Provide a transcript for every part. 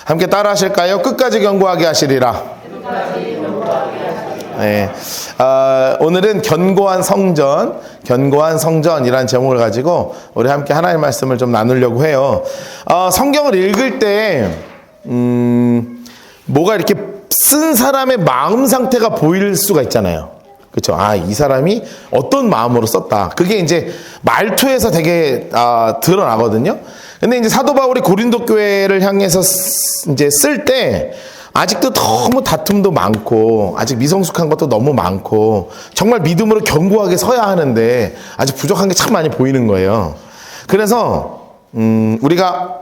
함께 따라 하실까요? 끝까지 견고하게 하시리라. 네. 오늘은 견고한 성전이라는 제목을 가지고 우리 함께 하나님의 말씀을 좀 나누려고 해요. 성경을 읽을 때 뭐가 이렇게 쓴 사람의 마음 상태가 보일 수가 있잖아요. 그렇죠? 이 사람이 어떤 마음으로 썼다. 그게 이제 말투에서 되게 드러나거든요. 근데 이제 사도 바울이 고린도 교회를 향해서 이제 쓸 때 아직도 너무 다툼도 많고 아직 미성숙한 것도 너무 많고 정말 믿음으로 견고하게 서야 하는데 아직 부족한 게 참 많이 보이는 거예요. 그래서 우리가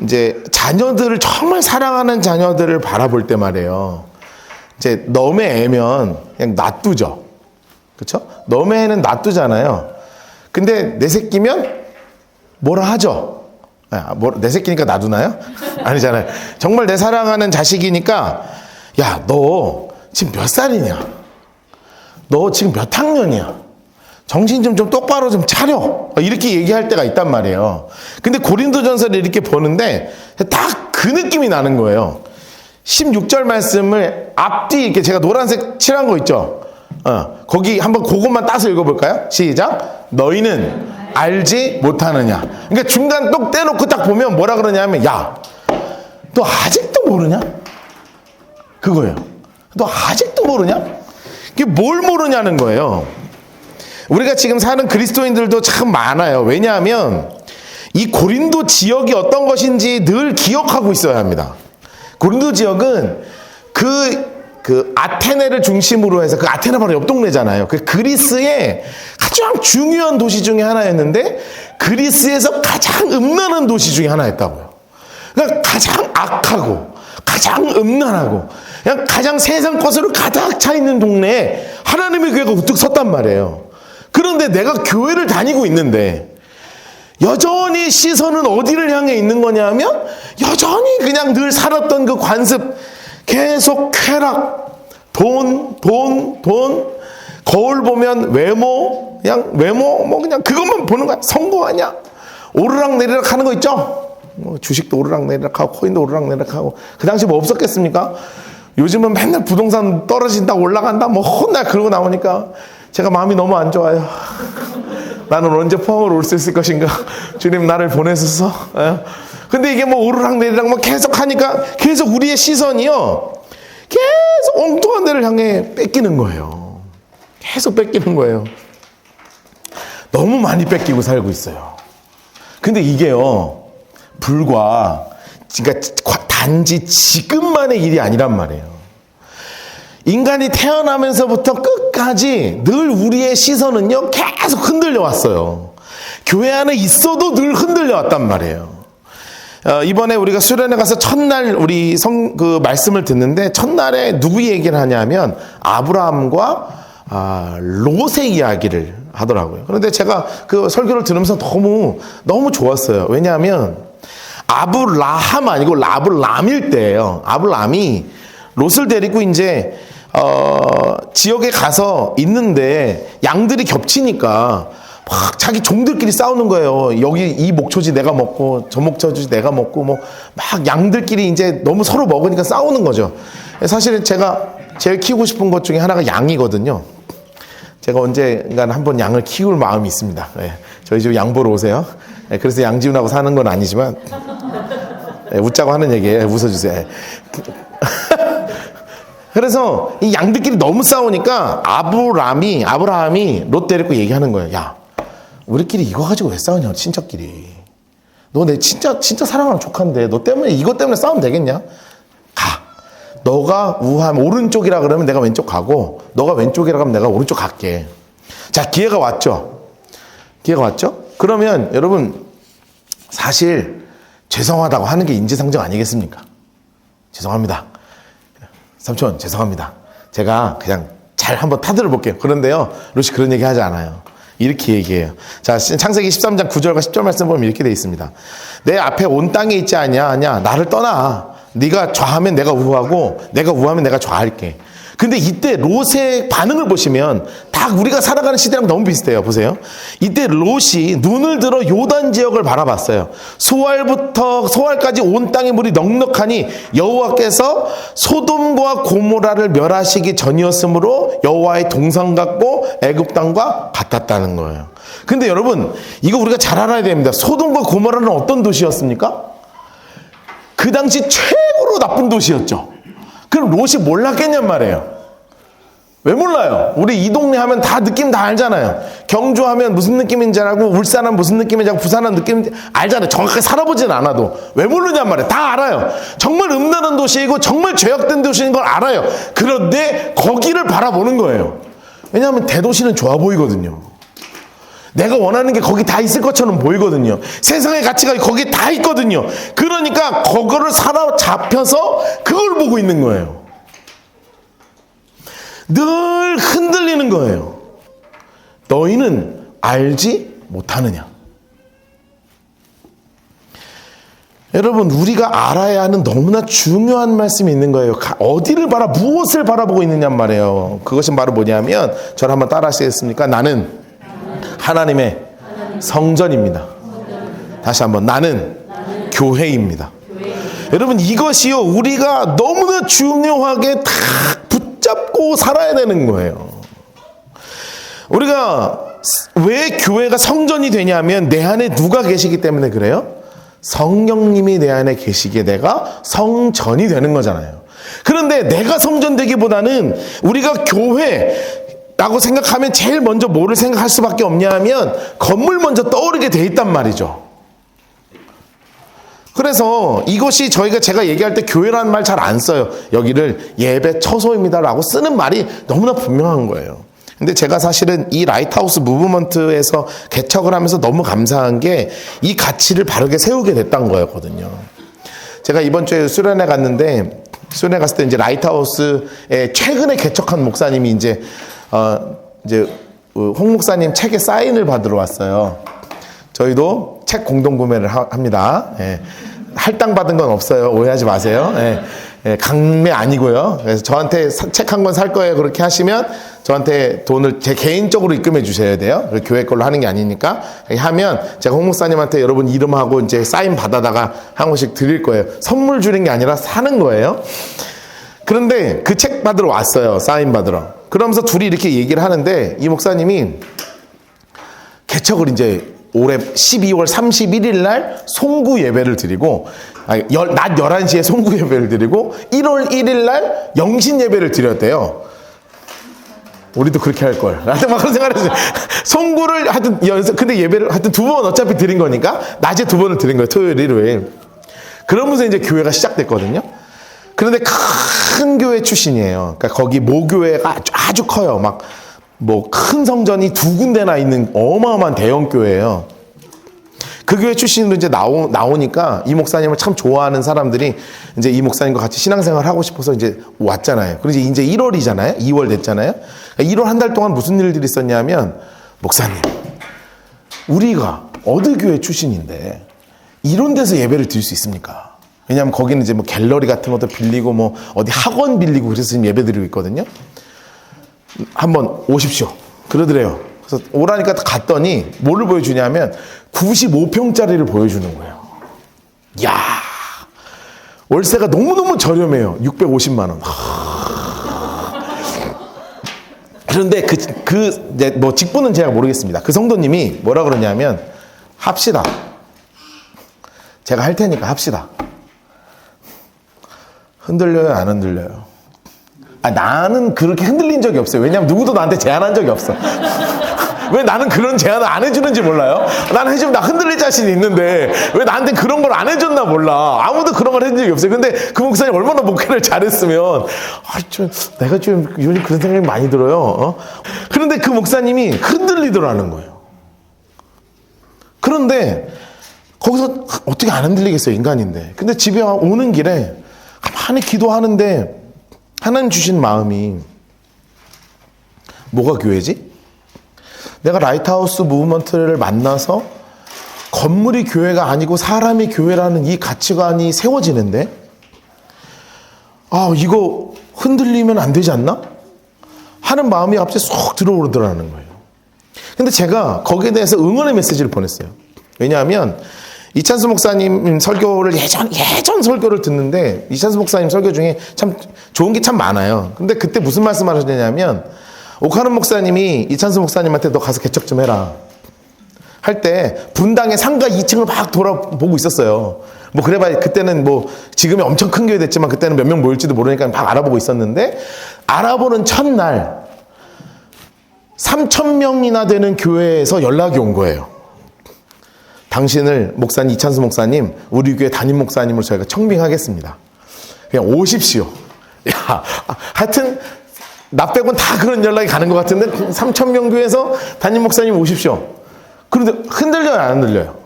이제 자녀들을 정말 사랑하는 자녀들을 바라볼 때 말이에요. 이제 너무 애면 그냥 놔두죠. 그렇죠? 너무 애는 놔두잖아요. 근데 내 새끼면 뭐라 하죠. 내 새끼니까 놔두나요? 아니잖아요. 정말 내 사랑하는 자식이니까 야, 너 지금 몇 살이냐? 너 지금 몇 학년이야? 정신 좀 똑바로 좀 차려. 이렇게 얘기할 때가 있단 말이에요. 근데 고린도전서를 이렇게 보는데 딱 그 느낌이 나는 거예요. 16절 말씀을 앞뒤 이렇게 제가 노란색 칠한 거 있죠? 거기 한번 그것만 따서 읽어볼까요? 시작. 너희는 알지 못하느냐. 그러니까 중간 똑 떼놓고 딱 보면 뭐라 그러냐면 야, 너 아직도 모르냐? 그거예요. 너 아직도 모르냐? 이게 뭘 모르냐는 거예요. 우리가 지금 사는 그리스도인들도 참 많아요. 왜냐하면 이 고린도 지역이 어떤 것인지 늘 기억하고 있어야 합니다. 고린도 지역은 그 아테네를 중심으로 해서 그 아테네 바로 옆 동네잖아요. 그 그리스의 가장 중요한 도시 중에 하나였는데 그리스에서 가장 음란한 도시 중에 하나였다고요. 그러니까 가장 악하고 가장 음란하고 그냥 가장 세상 것으로 가득 차 있는 동네에 하나님의 교회가 우뚝 섰단 말이에요. 그런데 내가 교회를 다니고 있는데 여전히 시선은 어디를 향해 있는 거냐면 여전히 그냥 늘 살았던 그 관습 계속 쾌락, 돈, 거울 보면 외모, 뭐 그냥 그것만 보는 거야. 성공하냐? 오르락내리락 하는 거 있죠? 주식도 오르락내리락하고 코인도 오르락내리락하고 그 당시 뭐 없었겠습니까? 요즘은 맨날 부동산 떨어진다 올라간다 뭐 혼날 그러고 나오니까 제가 마음이 너무 안 좋아요. 나는 언제 포항으로 올 수 있을 것인가? 주님 나를 보내셔서. 근데 이게 뭐 오르락내리락 뭐 계속 하니까 계속 우리의 시선이요. 계속 엉뚱한 데를 향해 뺏기는 거예요. 계속 뺏기는 거예요. 너무 많이 뺏기고 살고 있어요. 근데 이게요. 그러니까 단지 지금만의 일이 아니란 말이에요. 인간이 태어나면서부터 끝까지 늘 우리의 시선은요 계속 흔들려 왔어요. 교회 안에 있어도 늘 흔들려 왔단 말이에요. 이번에 우리가 수련회 가서 첫날 우리 그 말씀을 듣는데 첫날에 누구 얘기를 하냐면 아브라함과 롯의 이야기를 하더라고요. 그런데 제가 그 설교를 들으면서 너무 좋았어요. 왜냐하면 아브라함 아니고 라블람일 때예요. 아브라함이 롯을 데리고 이제 지역에 가서 있는데 양들이 겹치니까 막 자기 종들끼리 싸우는 거예요. 여기 이 목초지 내가 먹고 저 목초지 내가 먹고 뭐 막 양들끼리 이제 너무 서로 먹으니까 싸우는 거죠. 사실은 제가 제일 키우고 싶은 것 중에 하나가 양이거든요. 제가 언젠간 한번 양을 키울 마음이 있습니다. 네, 저희 집 양 보러 오세요. 네, 그래서 양지훈하고 사는 건 아니지만 네, 웃자고 하는 얘기예요. 웃어주세요. 그래서 이 양들끼리 너무 싸우니까 아브라함이 롯 데리고 얘기하는 거예요. 야, 우리끼리 이거 가지고 왜 싸우냐, 친척끼리. 너 내 진짜 사랑하는 조카인데 너 때문에 이것 때문에 싸우면 되겠냐? 가. 너가 오른쪽이라 그러면 내가 왼쪽 가고 너가 왼쪽이라 그러면 내가 오른쪽 갈게. 자, 기회가 왔죠. 그러면 여러분 사실 죄송하다고 하는 게 인지상정 아니겠습니까? 죄송합니다. 삼촌 죄송합니다. 제가 그냥 잘 한번 타들어 볼게요. 그런데요 롯이 그런 얘기 하지 않아요. 이렇게 얘기해요. 자, 창세기 13장 9절과 10절 말씀 보면 이렇게 되어 있습니다. 내 앞에 온 땅에 있지 않냐 나를 떠나. 네가 좌하면 내가 우하고 내가 우하면 내가 좌할게. 근데 이때 롯의 반응을 보시면 다 우리가 살아가는 시대랑 너무 비슷해요. 보세요. 이때 롯이 눈을 들어 요단 지역을 바라봤어요. 소알부터 소알까지 온 땅의 물이 넉넉하니 여호와께서 소돔과 고모라를 멸하시기 전이었으므로 여호와의 동상 같고 애굽 땅과 같았다는 거예요. 근데 여러분, 이거 우리가 잘 알아야 됩니다. 소돔과 고모라는 어떤 도시였습니까? 그 당시 최고로 나쁜 도시였죠. 그럼 롯이 몰랐겠냔 말이에요. 왜 몰라요? 우리 이 동네 하면 다 느낌 다 알잖아요. 경주 하면 무슨 느낌인지 알고, 울산은 무슨 느낌인지 알고, 부산은 느낌 알잖아요. 정확하게 살아보진 않아도. 왜 모르냔 말이에요. 다 알아요. 정말 음란한 도시이고 정말 죄악된 도시인 걸 알아요. 그런데 거기를 바라보는 거예요. 왜냐하면 대도시는 좋아 보이거든요. 내가 원하는 게 거기 다 있을 것처럼 보이거든요. 세상의 가치가 거기 다 있거든요. 그러니까 그거를 사로잡혀서 그걸 보고 있는 거예요. 늘 흔들리는 거예요. 너희는 알지 못하느냐. 여러분, 우리가 알아야 하는 너무나 중요한 말씀이 있는 거예요. 어디를 무엇을 바라보고 있느냐 말이에요. 그것이 바로 뭐냐면, 저를 한번 따라 하시겠습니까? 나는 하나님의 성전입니다. 다시 한번, 나는 교회입니다. 여러분, 이것이요, 우리가 너무나 중요하게 다 붙잡고 살아야 되는 거예요. 우리가 왜 교회가 성전이 되냐면, 내 안에 누가 계시기 때문에 그래요? 성령님이 내 안에 계시기에 내가 성전이 되는 거잖아요. 그런데 내가 성전 되기보다는 우리가 교회라고 생각하면 제일 먼저 뭐를 생각할 수밖에 없냐 하면 건물 먼저 떠오르게 돼 있단 말이죠. 그래서 이것이 제가 얘기할 때 교회라는 말 잘 안 써요. 여기를 예배 처소입니다라고 쓰는 말이 너무나 분명한 거예요. 근데 제가 사실은 이 라이트하우스 무브먼트에서 개척을 하면서 너무 감사한 게 이 가치를 바르게 세우게 됐던 거였거든요. 제가 이번 주에 수련회 갔는데, 수련회 갔을 때 이제 라이트하우스에 최근에 개척한 목사님이 이제 홍 목사님 책에 사인을 받으러 왔어요. 저희도 책 공동 구매를 합니다. 예. 할당 받은 건 없어요. 오해하지 마세요. 예. 예, 강매 아니고요. 그래서 저한테 책 한 권 살 거예요. 그렇게 하시면 저한테 돈을 제 개인적으로 입금해 주셔야 돼요. 교회 걸로 하는 게 아니니까. 하면 제가 홍 목사님한테 여러분 이름하고 이제 사인 받아다가 한 권씩 드릴 거예요. 선물 주는 게 아니라 사는 거예요. 그런데 그 책 받으러 왔어요. 사인 받으러. 그러면서 둘이 이렇게 얘기를 하는데, 이 목사님이 개척을 이제 올해 12월 31일 날 송구 예배를 드리고, 낮 11시에 송구 예배를 드리고 1월 1일 날 영신 예배를 드렸대요. 우리도 그렇게 할 걸. 나한테 막 그런 생각을 했어요. 송구를 하여튼 근데 예배를 하여튼 2번 어차피 드린 거니까 낮에 2번을 드린 거예요. 토요일, 일요일. 그러면서 이제 교회가 시작됐거든요. 그런데 큰 교회 출신이에요. 그러니까 거기 모교회가 아주 커요. 막 뭐 큰 성전이 2군데나 있는 어마어마한 대형 교회예요. 그 교회 출신으로 이제 나오니까 이 목사님을 참 좋아하는 사람들이 이제 이 목사님과 같이 신앙생활을 하고 싶어서 이제 왔잖아요. 그래서 이제 1월이잖아요. 2월 됐잖아요. 1월 한 달 동안 무슨 일들이 있었냐면, 목사님, 우리가 어느 교회 출신인데 이런 데서 예배를 드릴 수 있습니까? 왜냐하면 거기는 이제 뭐 갤러리 같은 것도 빌리고 뭐 어디 학원 빌리고 그래서 지금 예배 드리고 있거든요. 한번 오십시오. 그러더래요. 그래서 오라니까 갔더니 뭐를 보여주냐면 95평짜리를 보여주는 거예요. 야, 월세가 너무너무 저렴해요. 650만 원. 그런데 뭐 직분은 제가 모르겠습니다. 그 성도님이 뭐라 그러냐면, 합시다. 제가 할 테니까 합시다. 흔들려요, 안 흔들려요? 나는 그렇게 흔들린 적이 없어요. 왜냐하면 누구도 나한테 제안한 적이 없어. 왜 나는 그런 제안을 안 해주는지 몰라요? 나는 해주면 나 흔들릴 자신이 있는데 왜 나한테 그런 걸 안 해줬나 몰라. 아무도 그런 걸 해준 적이 없어요. 근데 그 목사님 얼마나 목회를 잘했으면, 내가 좀 요즘 그런 생각이 많이 들어요. 그런데 그 목사님이 흔들리더라는 거예요. 그런데 거기서 어떻게 안 흔들리겠어요, 인간인데. 근데 집에 오는 길에 가만히 기도하는데 하나님 주신 마음이, 뭐가 교회지? 내가 라이트하우스 무브먼트를 만나서 건물이 교회가 아니고 사람이 교회라는 이 가치관이 세워지는데, 이거 흔들리면 안 되지 않나? 하는 마음이 갑자기 쏙 들어오더라는 거예요. 근데 제가 거기에 대해서 응원의 메시지를 보냈어요. 왜냐하면 이찬수 목사님 설교를 예전 설교를 듣는데 이찬수 목사님 설교 중에 참 좋은 게 참 많아요. 근데 그때 무슨 말씀을 하셨냐면 오카는 목사님이 이찬수 목사님한테 너 가서 개척 좀 해라 할 때 분당의 상가 2층을 막 돌아보고 있었어요. 뭐 그래봐야 그때는 뭐 지금이 엄청 큰 교회 됐지만 그때는 몇 명 모일지도 모르니까 막 알아보고 있었는데 알아보는 첫날 3,000명이나 되는 교회에서 연락이 온 거예요. 당신을 목사님 이찬수 목사님 우리 교회 담임 목사님으로 저희가 청빙하겠습니다. 그냥 오십시오. 야, 하여튼 나 빼고는 다 그런 연락이 가는 것 같은데 3,000명 교회에서 담임 목사님 오십시오. 그런데 흔들려요 안 흔들려요?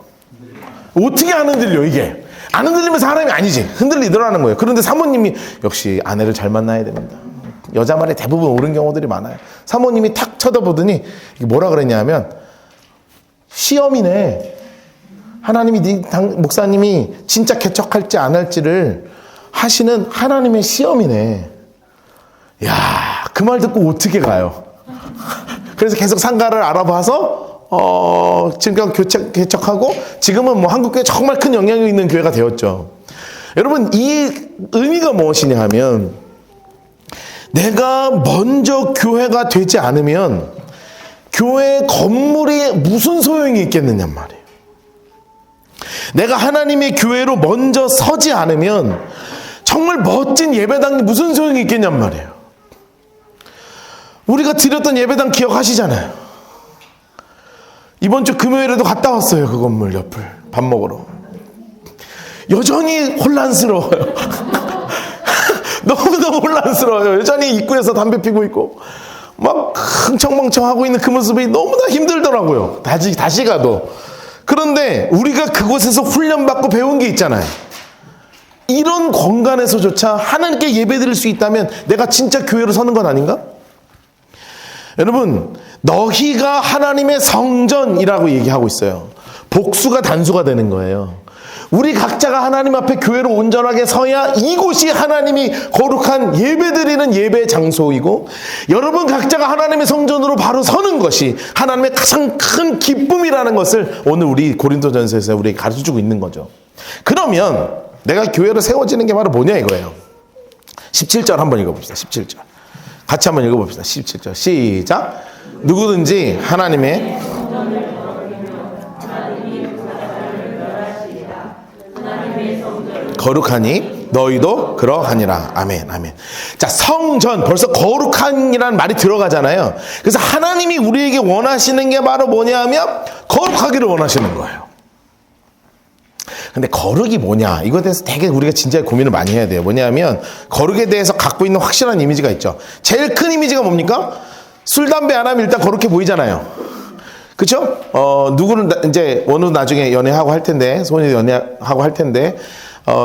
어떻게 안 흔들려 이게? 안 흔들리면 사람이 아니지. 흔들리더라는 거예요. 그런데 사모님이 역시 아내를 잘 만나야 됩니다. 여자 말에 대부분 옳은 경우들이 많아요. 사모님이 탁 쳐다보더니 뭐라 그랬냐면 시험이네. 하나님이 목사님이 진짜 개척할지 안 할지를 하시는 하나님의 시험이네. 야, 그 말 듣고 어떻게 가요? 그래서 계속 상가를 알아봐서 지금 개척하고 지금은 뭐 한국교회 정말 큰 영향력 있는 교회가 되었죠. 여러분 이 의미가 무엇이냐 하면 내가 먼저 교회가 되지 않으면 교회 건물이 무슨 소용이 있겠느냐 말이에요. 내가 하나님의 교회로 먼저 서지 않으면 정말 멋진 예배당이 무슨 소용이 있겠냔 말이에요. 우리가 드렸던 예배당 기억하시잖아요. 이번 주 금요일에도 갔다 왔어요. 그 건물 옆을 밥 먹으러. 여전히 혼란스러워요. 너무너무 혼란스러워요. 여전히 입구에서 담배 피고 있고 막 흥청망청하고 있는 그 모습이 너무나 힘들더라고요. 다시 가도. 그런데 우리가 그곳에서 훈련받고 배운 게 있잖아요. 이런 공간에서조차 하나님께 예배드릴 수 있다면 내가 진짜 교회로 서는 건 아닌가? 여러분 너희가 하나님의 성전이라고 얘기하고 있어요. 복수가 단수가 되는 거예요. 우리 각자가 하나님 앞에 교회로 온전하게 서야 이곳이 하나님이 거룩한 예배드리는 예배 장소이고 여러분 각자가 하나님의 성전으로 바로 서는 것이 하나님의 가장 큰 기쁨이라는 것을 오늘 우리 고린도전서에서 우리에게 가르쳐주고 있는 거죠. 그러면 내가 교회로 세워지는 게 바로 뭐냐 이거예요. 17절 한번 읽어봅시다. 17절 같이 한번 읽어봅시다. 17절 시작. 누구든지 하나님의 거룩하니 너희도 그러하니라. 아멘 아멘. 자, 성전 벌써 거룩한이라는 말이 들어가잖아요. 그래서 하나님이 우리에게 원하시는 게 바로 뭐냐면 거룩하기를 원하시는 거예요. 근데 거룩이 뭐냐 이거에 대해서 되게 우리가 진짜 고민을 많이 해야 돼요. 뭐냐면 거룩에 대해서 갖고 있는 확실한 이미지가 있죠. 제일 큰 이미지가 뭡니까? 술 담배 안 하면 일단 거룩해 보이잖아요. 그렇죠? 누구는 이제 어느 나중에 연애하고 할 텐데 소원이 연애하고 할 텐데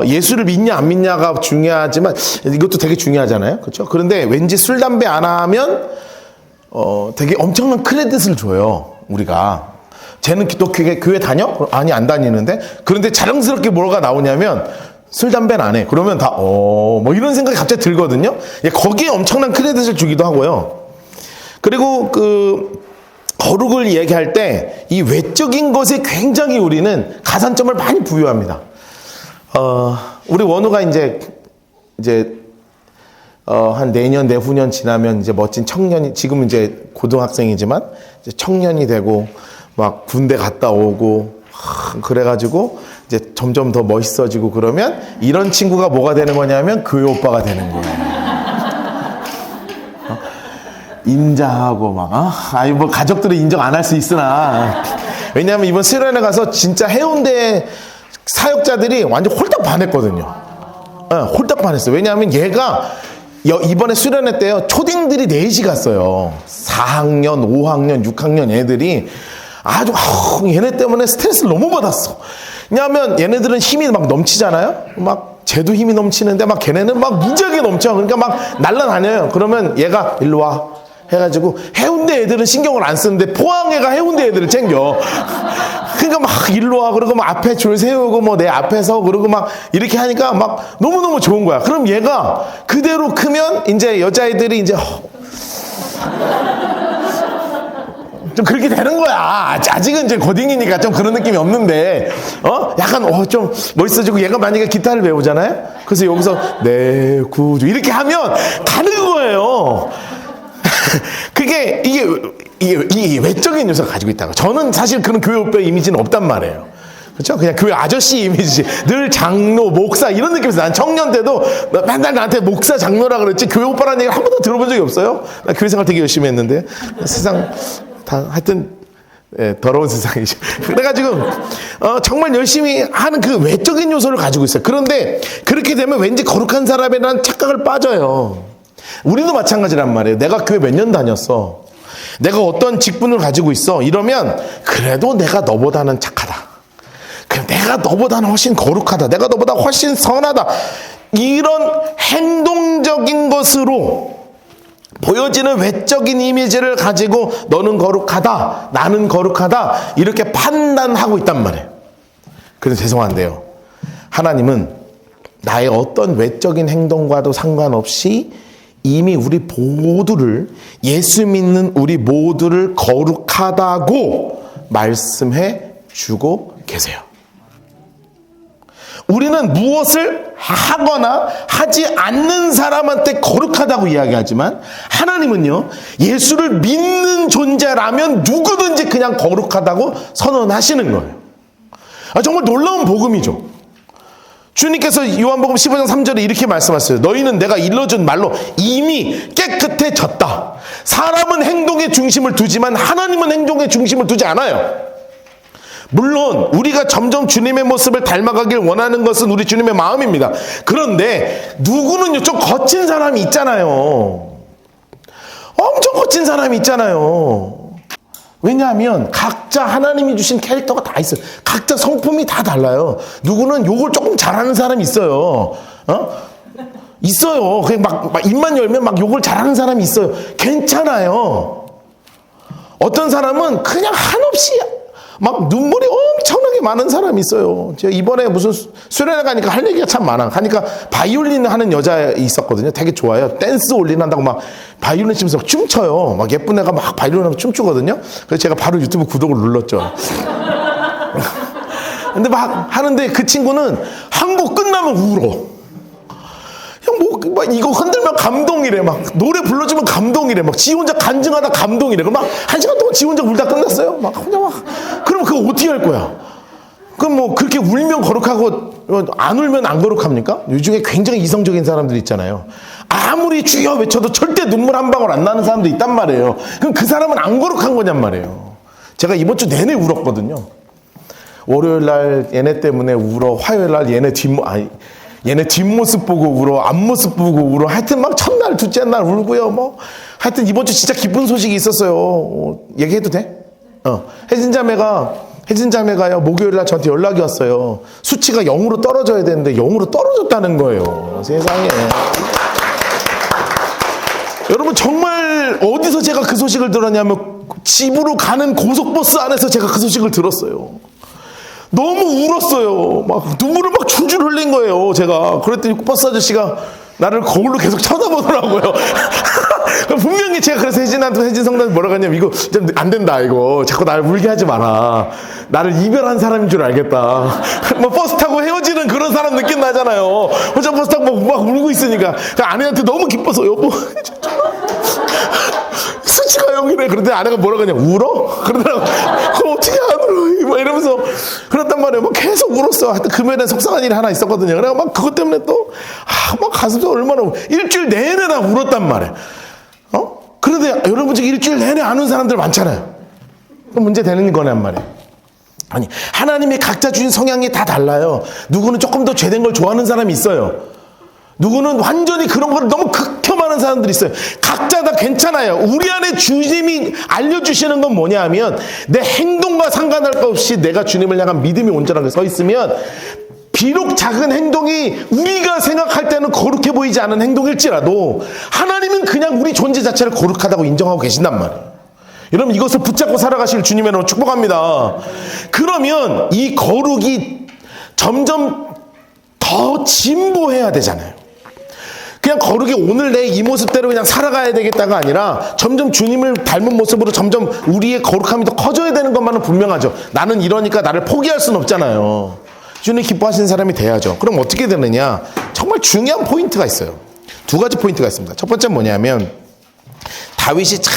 예수를 믿냐 안 믿냐가 중요하지만 이것도 되게 중요하잖아요. 그렇죠? 그런데 왠지 술 담배 안 하면 되게 엄청난 크레딧을 줘요. 우리가 쟤는 또 교회 다녀? 아니 안 다니는데. 그런데 자랑스럽게 뭐가 나오냐면 술 담배는 안 해. 그러면 다 뭐 이런 생각이 갑자기 들거든요. 거기에 엄청난 크레딧을 주기도 하고요. 그리고 그 거룩을 얘기할 때 이 외적인 것에 굉장히 우리는 가산점을 많이 부여합니다. 우리 원우가 이제 한 내년 내후년 지나면 이제 멋진 청년이, 지금은 이제 고등학생이지만 이제 청년이 되고 막 군대 갔다 오고 그래가지고 이제 점점 더 멋있어지고 그러면 이런 친구가 뭐가 되는 거냐면 교회 오빠가 되는 거예요. 인자하고 막 뭐 가족들은 인정 안 할 수 있으나 왜냐하면 이번 수련회 가서 진짜 해운대 사역자들이 완전 홀딱 반했거든요. 홀딱 반했어요. 왜냐하면 얘가 이번에 수련회 때요 초딩들이 넷이 갔어요. 4학년, 5학년, 6학년 애들이 아주 얘네 때문에 스트레스를 너무 받았어. 왜냐하면 얘네들은 힘이 막 넘치잖아요. 막 쟤도 힘이 넘치는데 막 걔네는 막 무지하게 넘쳐. 그러니까 막 날라다녀요. 그러면 얘가 일로 와 해가지고 해운대 애들은 신경을 안 쓰는데 포항애가 해운대 애들을 챙겨. 그러니까 막 일로 와 그러고 막 앞에 줄 세우고 뭐 내 앞에서 그러고 막 이렇게 하니까 막 너무너무 좋은 거야. 그럼 얘가 그대로 크면 이제 여자애들이 이제 좀 그렇게 되는 거야. 아직은 이제 고딩이니까 좀 그런 느낌이 없는데, 약간, 좀 멋있어지고 얘가 만약에 기타를 배우잖아요? 그래서 여기서, 내 구주, 이렇게 하면 가는 거예요. 그게, 이게 외적인 요소가 가지고 있다고. 저는 사실 그런 교회 오빠 이미지는 없단 말이에요. 그렇죠? 그냥 교회 아저씨 이미지. 늘 장로, 목사, 이런 느낌에서 난 청년 때도 맨날 나한테 목사, 장로라 그랬지, 교회 오빠라는 얘기 한 번도 들어본 적이 없어요. 나 교회 생활 되게 열심히 했는데. 세상, 하여튼 더러운 세상이죠. 그래가지고 정말 열심히 하는 그 외적인 요소를 가지고 있어요. 그런데 그렇게 되면 왠지 거룩한 사람이라는 착각을 빠져요. 우리도 마찬가지란 말이에요. 내가 교회 몇 년 다녔어, 내가 어떤 직분을 가지고 있어, 이러면 그래도 내가 너보다는 착하다, 그래 내가 너보다는 훨씬 거룩하다, 내가 너보다 훨씬 선하다, 이런 행동적인 것으로 보여지는 외적인 이미지를 가지고 너는 거룩하다, 나는 거룩하다, 이렇게 판단하고 있단 말이에요. 그래서 죄송한데요, 하나님은 나의 어떤 외적인 행동과도 상관없이 이미 우리 모두를, 예수 믿는 우리 모두를 거룩하다고 말씀해 주고 계세요. 우리는 무엇을 하거나 하지 않는 사람한테 거룩하다고 이야기하지만, 하나님은요, 예수를 믿는 존재라면 누구든지 그냥 거룩하다고 선언하시는 거예요. 정말 놀라운 복음이죠. 주님께서 요한복음 15장 3절에 이렇게 말씀하셨어요. 너희는 내가 일러준 말로 이미 깨끗해졌다. 사람은 행동의 중심을 두지만 하나님은 행동의 중심을 두지 않아요. 물론 우리가 점점 주님의 모습을 닮아가길 원하는 것은 우리 주님의 마음입니다. 그런데 누구는요, 좀 거친 사람이 있잖아요. 엄청 거친 사람이 있잖아요. 왜냐하면 각자 하나님이 주신 캐릭터가 다 있어요. 각자 성품이 다 달라요. 누구는 욕을 조금 잘하는 사람이 있어요. 있어요. 그냥 막 입만 열면 막 욕을 잘하는 사람이 있어요. 괜찮아요. 어떤 사람은 그냥 한없이 막 눈물이 엄청나게 많은 사람이 있어요. 제가 이번에 무슨 수련회 가니까 할 얘기가 참 많아. 가니까 바이올린 하는 여자 있었거든요. 되게 좋아요. 댄스 올린한다고 막 바이올린 치면서 춤춰요. 막 예쁜 애가 막 바이올린 하면서 춤추거든요. 그래서 제가 바로 유튜브 구독을 눌렀죠. 근데 막 하는데 그 친구는 한 곡 끝나면 울어. 막 이거 흔들면 감동이래. 막 노래 불러주면 감동이래. 막 지 혼자 간증하다 감동이래. 막 한 시간 동안 지 혼자 울다 끝났어요. 막 혼자 막. 그럼 그거 어떻게 할 거야? 그럼 뭐 그렇게 울면 거룩하고 안 울면 안 거룩합니까? 요즘에 굉장히 이성적인 사람들 있잖아요. 아무리 주여 외쳐도 절대 눈물 한 방울 안 나는 사람도 있단 말이에요. 그럼 그 사람은 안 거룩한 거냔 말이에요. 제가 이번 주 내내 울었거든요. 월요일 날 얘네 때문에 울어. 화요일 날 얘네 뒷모습 보고 울어, 앞모습 보고 울어. 하여튼 막 첫날, 둘째 날 울고요. 뭐 하여튼 이번 주 진짜 기쁜 소식이 있었어요. 얘기해도 돼? 혜진 자매가요, 목요일 날 저한테 연락이 왔어요. 수치가 0으로 떨어져야 되는데 0으로 떨어졌다는 거예요. 세상에. 여러분, 정말 어디서 제가 그 소식을 들었냐면 집으로 가는 고속버스 안에서 제가 그 소식을 들었어요. 너무 울었어요. 막 눈물을 막 줄줄 흘린 거예요. 제가 그랬더니 버스 아저씨가 나를 거울로 계속 쳐다보더라고요. 분명히 제가 그래서 혜진 성도한테 뭐라고 했냐면, 이거 좀 안 된다, 이거 자꾸 나를 울게 하지 마라. 나를 이별한 사람인 줄 알겠다. 뭐 버스 타고 헤어지는 그런 사람 느낌 나잖아요. 혼자 버스 타고 막 울고 있으니까 아내한테 너무 기뻐서, 여보 수치가 0이래. 그런데 아내가 뭐라고 하냐, 울어? 그러더라고. 그럼 어떻게 안 울어? 막 이러면서 그랬단 말이에요. 막 계속 울었어. 하여튼 금요일에 속상한 일이 하나 있었거든요. 그래서 막 그것 때문에 또 막 가슴이 얼마나 일주일 내내 다 울었단 말이에요. 그런데 여러분 중에 일주일 내내 안 우는 사람들 많잖아요. 그럼 문제 되는 거란 말이에요. 아니, 하나님이 각자 주신 성향이 다 달라요. 누구는 조금 더 죄된 걸 좋아하는 사람이 있어요. 누구는 완전히 그런 걸 너무 극혐하는 사람들이 있어요. 각자 다 괜찮아요. 우리 안에 주님이 알려주시는 건 뭐냐 하면, 내 행동과 상관할 것 없이 내가 주님을 향한 믿음이 온전하게 서 있으면, 비록 작은 행동이 우리가 생각할 때는 거룩해 보이지 않은 행동일지라도 하나님은 그냥 우리 존재 자체를 거룩하다고 인정하고 계신단 말이에요. 여러분, 이것을 붙잡고 살아가실 주님의 이름으로 축복합니다. 그러면 이 거룩이 점점 더 진보해야 되잖아요. 그냥 거룩이 오늘 내 이 모습대로 그냥 살아가야 되겠다가 아니라 점점 주님을 닮은 모습으로 점점 우리의 거룩함이 더 커져야 되는 것만은 분명하죠. 나는 이러니까 나를 포기할 수는 없잖아요. 주님 기뻐하시는 사람이 돼야죠. 그럼 어떻게 되느냐? 정말 중요한 포인트가 있어요. 두 가지 포인트가 있습니다. 첫 번째는 뭐냐면 다윗이 참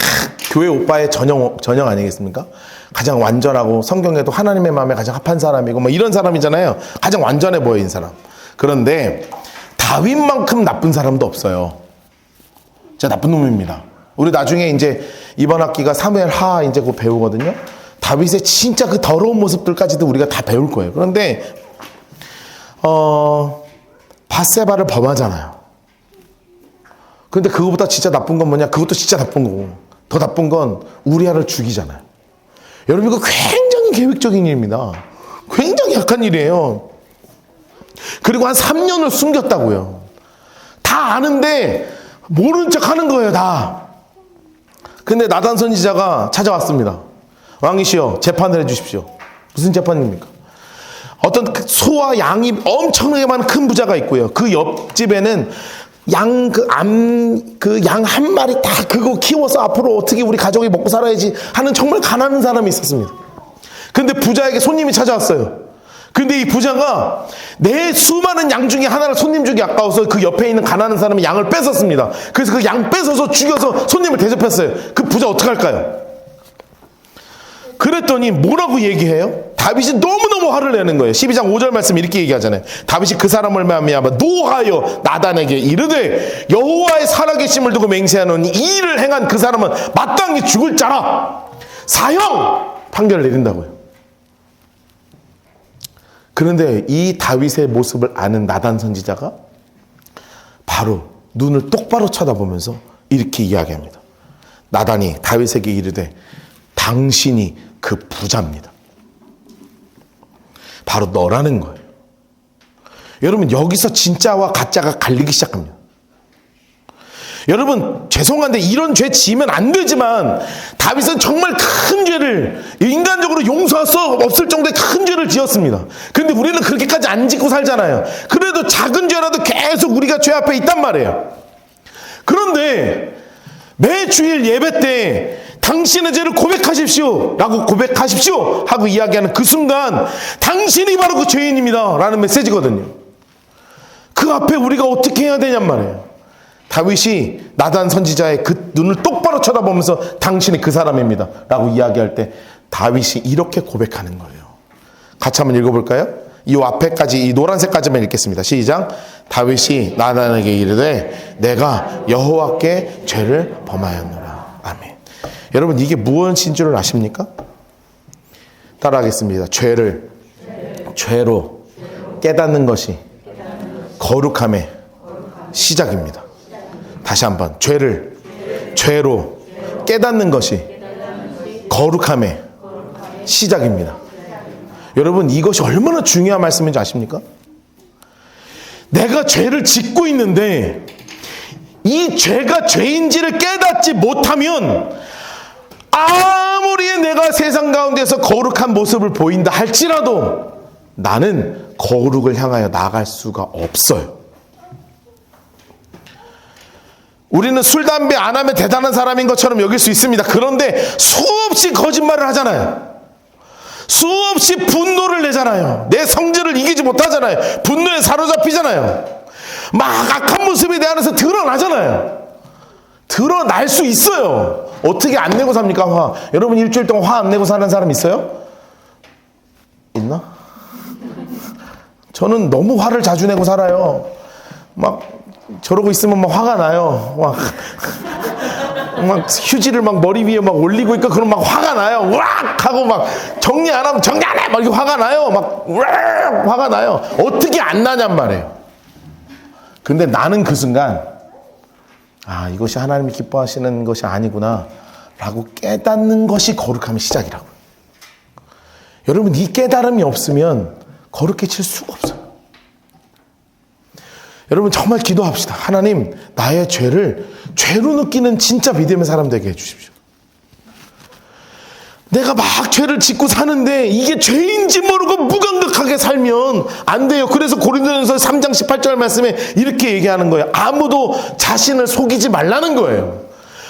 교회 오빠의 전형 아니겠습니까? 가장 완전하고 성경에도 하나님의 마음에 가장 합한 사람이고 뭐 이런 사람이잖아요. 가장 완전해 보이는 사람. 그런데 다윗만큼 나쁜 사람도 없어요. 진짜 나쁜 놈입니다. 우리 나중에 이제 이번 학기가 사무엘 하 이제 곧 배우거든요. 다윗의 진짜 그 더러운 모습들까지도 우리가 다 배울 거예요. 그런데 밧세바를 범하잖아요. 근데 그거보다 진짜 나쁜 건 뭐냐? 그것도 진짜 나쁜 거고 더 나쁜 건 우리아를 죽이잖아요. 여러분 이거 굉장히 계획적인 일입니다. 굉장히 약한 일이에요. 그리고 한 3년을 숨겼다고요. 다 아는데 모른 척 하는 거예요, 다. 근데 나단 선지자가 찾아왔습니다. 왕이시여, 재판을 해주십시오. 무슨 재판입니까? 어떤 소와 양이 엄청나게 많은 큰 부자가 있고요. 그 옆집에는 양 한 마리 다 그거 키워서 앞으로 어떻게 우리 가족이 먹고 살아야지 하는 정말 가난한 사람이 있었습니다. 근데 부자에게 손님이 찾아왔어요. 근데 이 부자가 내 수많은 양 중에 하나를 손님 주기 아까워서 그 옆에 있는 가난한 사람이 양을 뺏었습니다. 그래서 그 양 뺏어서 죽여서 손님을 대접했어요. 그 부자 어떡할까요? 그랬더니 뭐라고 얘기해요? 다윗이 너무너무 화를 내는 거예요. 12장 5절 말씀 이렇게 얘기하잖아요. 다윗이 그 사람을 말미암아 노하여 나단에게 이르되 여호와의 살아계심을 두고 맹세하노니 이 일을 행한 그 사람은 마땅히 죽을 자라. 사형 판결을 내린다고요. 그런데 이 다윗의 모습을 아는 나단 선지자가 바로 눈을 똑바로 쳐다보면서 이렇게 이야기합니다. 나단이 다윗에게 이르되 당신이 그 부자입니다. 바로 너라는 거예요. 여러분 여기서 진짜와 가짜가 갈리기 시작합니다. 여러분 죄송한데 이런 죄 지으면 안 되지만 다윗은 정말 큰 죄를 인간적으로 용서할 수 없을 정도의 큰 죄를 지었습니다. 그런데 우리는 그렇게까지 안 짓고 살잖아요. 그래도 작은 죄라도 계속 우리가 죄 앞에 있단 말이에요. 그런데 매 주일 예배 때 당신의 죄를 고백하십시오 라고 고백하십시오 하고 이야기하는 그 순간 당신이 바로 그 죄인입니다 라는 메시지거든요. 그 앞에 우리가 어떻게 해야 되냔 말이에요. 다윗이 나단 선지자의 그 눈을 똑바로 쳐다보면서 당신이 그 사람입니다 라고 이야기할 때 다윗이 이렇게 고백하는 거예요. 같이 한번 읽어볼까요? 이 앞에까지 이 노란색까지만 읽겠습니다. 시작. 다윗이 나단에게 이르되 내가 여호와께 죄를 범하였노라. 아멘. 여러분 이게 무엇인 줄을 아십니까? 따라하겠습니다. 죄로 깨닫는 것이 거룩함의 시작입니다. 다시 한번 죄로 깨닫는 것이 거룩함의 시작입니다. 여러분 이것이 얼마나 중요한 말씀인지 아십니까? 내가 죄를 짓고 있는데 이 죄가 죄인지를 깨닫지 못하면 아무리 내가 세상 가운데서 거룩한 모습을 보인다 할지라도 나는 거룩을 향하여 나아갈 수가 없어요. 우리는 술, 담배 안 하면 대단한 사람인 것처럼 여길 수 있습니다. 그런데 수없이 거짓말을 하잖아요. 수없이 분노를 내잖아요. 내 성질을 이기지 못하잖아요. 분노에 사로잡히잖아요. 막 악한 모습이 내 안에서 드러나잖아요. 드러날 수 있어요. 어떻게 안 내고 삽니까, 화? 여러분 일주일 동안 화 안 내고 사는 사람 있어요? 있나? 저는 너무 화를 자주 내고 살아요. 막 저러고 있으면 막 화가 나요. 막 휴지를 막 머리 위에 막 올리고 있고 그럼 막 화가 나요. 우악 하고 막 정리 안 하면 정리 안 해! 막 이렇게 화가 나요. 막 우악 화가 나요. 어떻게 안 나냔 말이에요. 근데 나는 그 순간 아 이것이 하나님이 기뻐하시는 것이 아니구나 라고 깨닫는 것이 거룩함의 시작이라고요. 여러분 이 깨달음이 없으면 거룩해질 수가 없어요. 여러분 정말 기도합시다. 하나님 나의 죄를 죄로 느끼는 진짜 믿음의 사람 되게 해주십시오. 내가 막 죄를 짓고 사는데 이게 죄인지 모르고 무감각하게 그렇게 살면 안 돼요. 그래서 고린도전서 3장 18절 말씀에 이렇게 얘기하는 거예요. 아무도 자신을 속이지 말라는 거예요.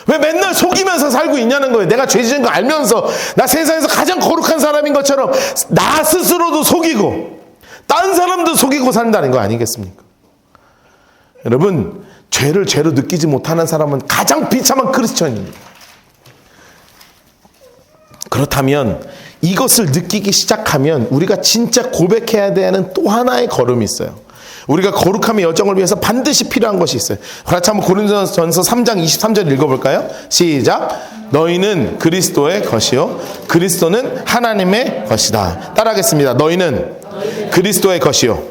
왜 맨날 속이면서 살고 있냐는 거예요. 내가 죄 지은 거 알면서 나 세상에서 가장 거룩한 사람인 것처럼 나 스스로도 속이고 딴 사람도 속이고 산다는 거 아니겠습니까? 여러분, 죄를 죄로 느끼지 못하는 사람은 가장 비참한 크리스천입니다. 그렇다면 이것을 느끼기 시작하면 우리가 진짜 고백해야 되는 또 하나의 걸음이 있어요. 우리가 거룩함의 여정을 위해서 반드시 필요한 것이 있어요. 같이 한번 고린도전서 3장 23절 읽어볼까요? 시작. 너희는 그리스도의 것이요 그리스도는 하나님의 것이다. 따라하겠습니다. 너희는 그리스도의 것이요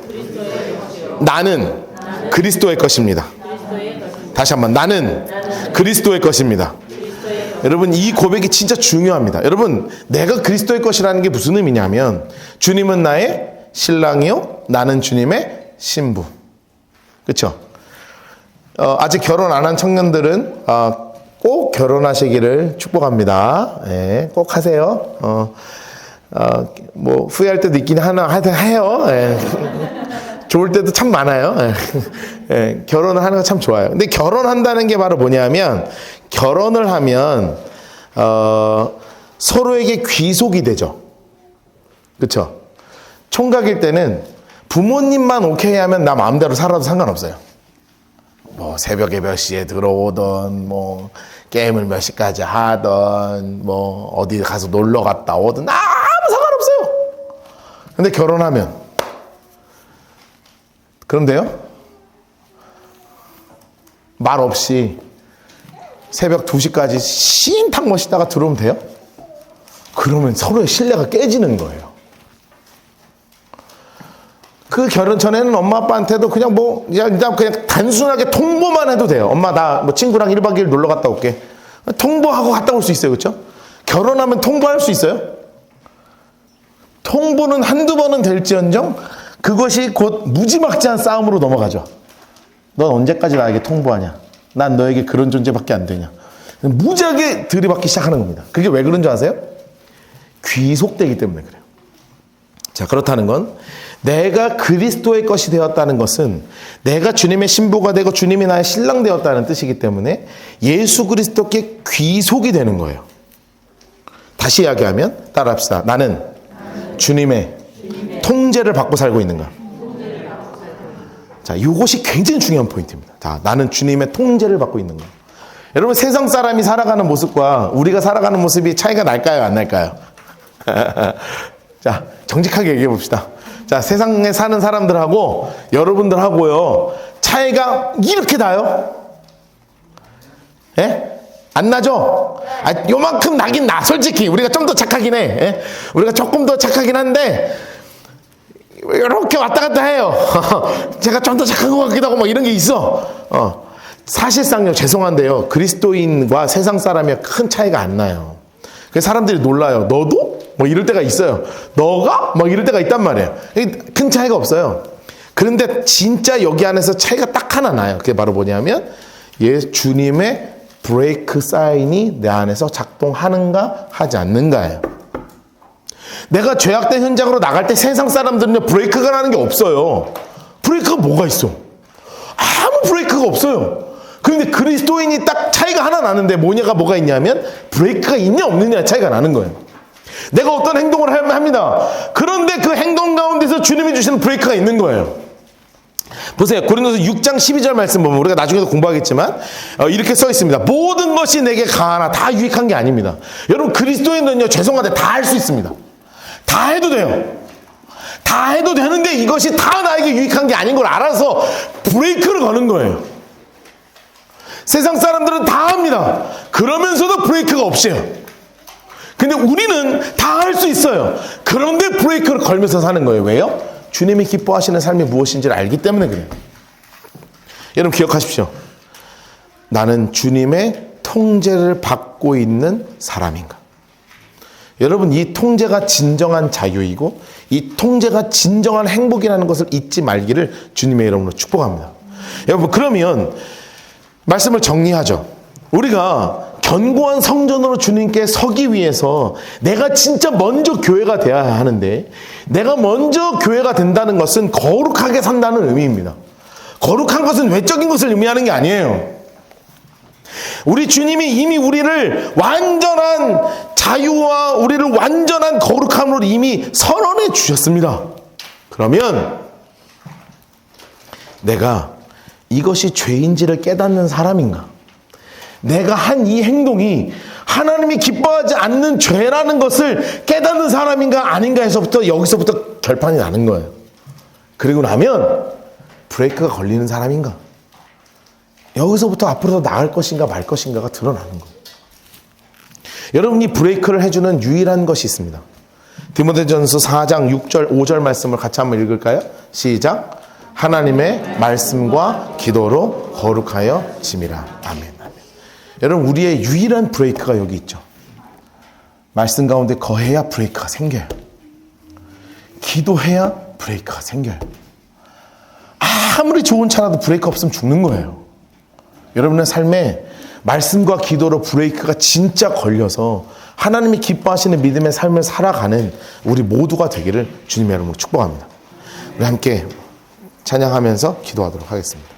나는 그리스도의 것입니다. 다시 한번, 나는 그리스도의 것입니다. 여러분, 이 고백이 진짜 중요합니다. 여러분, 내가 그리스도의 것이라는 게 무슨 의미냐면 주님은 나의 신랑이요 나는 주님의 신부. 그렇죠? 아직 결혼 안 한 청년들은 꼭 결혼하시기를 축복합니다. 네, 꼭 하세요. 뭐 후회할 때도 있긴 하나 하여튼 해요. 네. 좋을 때도 참 많아요. 네. 결혼을 하는 거 참 좋아요. 근데 결혼한다는 게 바로 뭐냐면 결혼을 하면 서로에게 귀속이 되죠. 그렇죠? 총각일 때는 부모님만 오케이 하면 나 마음대로 살아도 상관없어요. 뭐 새벽에 몇 시에 들어오던 뭐 게임을 몇 시까지 하던 뭐 어디 가서 놀러 갔다 오든 아무 상관없어요. 근데 결혼하면 그런데요, 말 없이 새벽 2시까지 신탕 멋있다가 들어오면 돼요? 그러면 서로의 신뢰가 깨지는 거예요. 그 결혼 전에는 엄마 아빠한테도 그냥 그냥 단순하게 통보만 해도 돼요. 엄마 나 뭐 친구랑 1박 2일 놀러 갔다 올게. 통보하고 갔다 올 수 있어요. 그렇죠? 결혼하면 통보할 수 있어요? 통보는 한두 번은 될지언정 그것이 곧 무지막지한 싸움으로 넘어가죠. 넌 언제까지 나에게 통보하냐? 난 너에게 그런 존재밖에 안 되냐? 무지하게 들이받기 시작하는 겁니다. 그게 왜 그런 줄 아세요? 귀속되기 때문에 그래요. 자, 그렇다는 건 내가 그리스도의 것이 되었다는 것은 내가 주님의 신부가 되고 주님이 나의 신랑 되었다는 뜻이기 때문에 예수 그리스도께 귀속이 되는 거예요. 다시 이야기하면 따라합시다. 나는 주님의 통제를 받고 살고 있는가? 자, 이것이 굉장히 중요한 포인트입니다. 자, 나는 주님의 통제를 받고 있는가? 여러분, 세상 사람이 살아가는 모습과 우리가 살아가는 모습이 차이가 날까요? 안 날까요? 자, 정직하게 얘기해 봅시다. 자, 세상에 사는 사람들하고 여러분들하고요, 차이가 이렇게 나요? 예? 안 나죠? 요만큼 나긴 나. 솔직히 우리가 좀 더 착하긴 해. 예? 우리가 조금 더 착하긴 한데 이렇게 왔다 갔다 해요. 제가 좀 더 착한 것 같기도 하고 뭐 이런 게 있어. 사실상요, 죄송한데요, 그리스도인과 세상 사람이 큰 차이가 안 나요. 그래서 사람들이 놀라요. 너도? 뭐 이럴 때가 있어요. 너가? 뭐 이럴 때가 있단 말이에요. 큰 차이가 없어요. 그런데 진짜 여기 안에서 차이가 딱 하나 나요. 그게 바로 뭐냐면 주님의 브레이크 사인이 내 안에서 작동하는가 하지 않는가예요. 내가 죄악된 현장으로 나갈 때 세상 사람들은요, 브레이크가 나는 게 없어요. 브레이크가 뭐가 있어? 아무 브레이크가 없어요. 그런데 그리스도인이 딱 차이가 하나 나는데 뭐가 있냐면 브레이크가 있냐 없느냐 차이가 나는 거예요. 내가 어떤 행동을 합니다. 그런데 그 행동 가운데서 주님이 주시는 브레이크가 있는 거예요. 보세요. 고린도서 6장 12절 말씀 보면 우리가 나중에도 공부하겠지만 이렇게 써 있습니다. 모든 것이 내게 가하나 다 유익한 게 아닙니다. 여러분, 그리스도인은요, 죄송한데 다 할 수 있습니다. 다 해도 돼요. 다 해도 되는데 이것이 다 나에게 유익한 게 아닌 걸 알아서 브레이크를 거는 거예요. 세상 사람들은 다 합니다. 그러면서도 브레이크가 없어요. 근데 우리는 다 할 수 있어요. 그런데 브레이크를 걸면서 사는 거예요. 왜요? 주님이 기뻐하시는 삶이 무엇인지를 알기 때문에 그래요. 여러분, 기억하십시오. 나는 주님의 통제를 받고 있는 사람인가? 여러분, 이 통제가 진정한 자유이고 이 통제가 진정한 행복이라는 것을 잊지 말기를 주님의 이름으로 축복합니다. 여러분, 그러면 말씀을 정리하죠. 우리가 견고한 성전으로 주님께 서기 위해서 내가 진짜 먼저 교회가 되어야 하는데, 내가 먼저 교회가 된다는 것은 거룩하게 산다는 의미입니다. 거룩한 것은 외적인 것을 의미하는 게 아니에요. 우리 주님이 이미 우리를 완전한 자유와 우리를 완전한 거룩함으로 이미 선언해 주셨습니다. 그러면 내가 이것이 죄인지를 깨닫는 사람인가? 내가 한 이 행동이 하나님이 기뻐하지 않는 죄라는 것을 깨닫는 사람인가 아닌가 해서부터 여기서부터 결판이 나는 거예요. 그리고 나면 브레이크가 걸리는 사람인가? 여기서부터 앞으로 더 나을 것인가 말 것인가가 드러나는 거예요. 여러분이 브레이크를 해주는 유일한 것이 있습니다. 디모데전서 4장 6절 5절 말씀을 같이 한번 읽을까요? 시작. 하나님의 말씀과 기도로 거룩하여 짐이라. 아멘. 여러분, 우리의 유일한 브레이크가 여기 있죠. 말씀 가운데 거해야 브레이크가 생겨요. 기도해야 브레이크가 생겨요. 아무리 좋은 차라도 브레이크 없으면 죽는 거예요. 여러분의 삶에 말씀과 기도로 브레이크가 진짜 걸려서 하나님이 기뻐하시는 믿음의 삶을 살아가는 우리 모두가 되기를 주님의 이름으로 축복합니다. 우리 함께 찬양하면서 기도하도록 하겠습니다.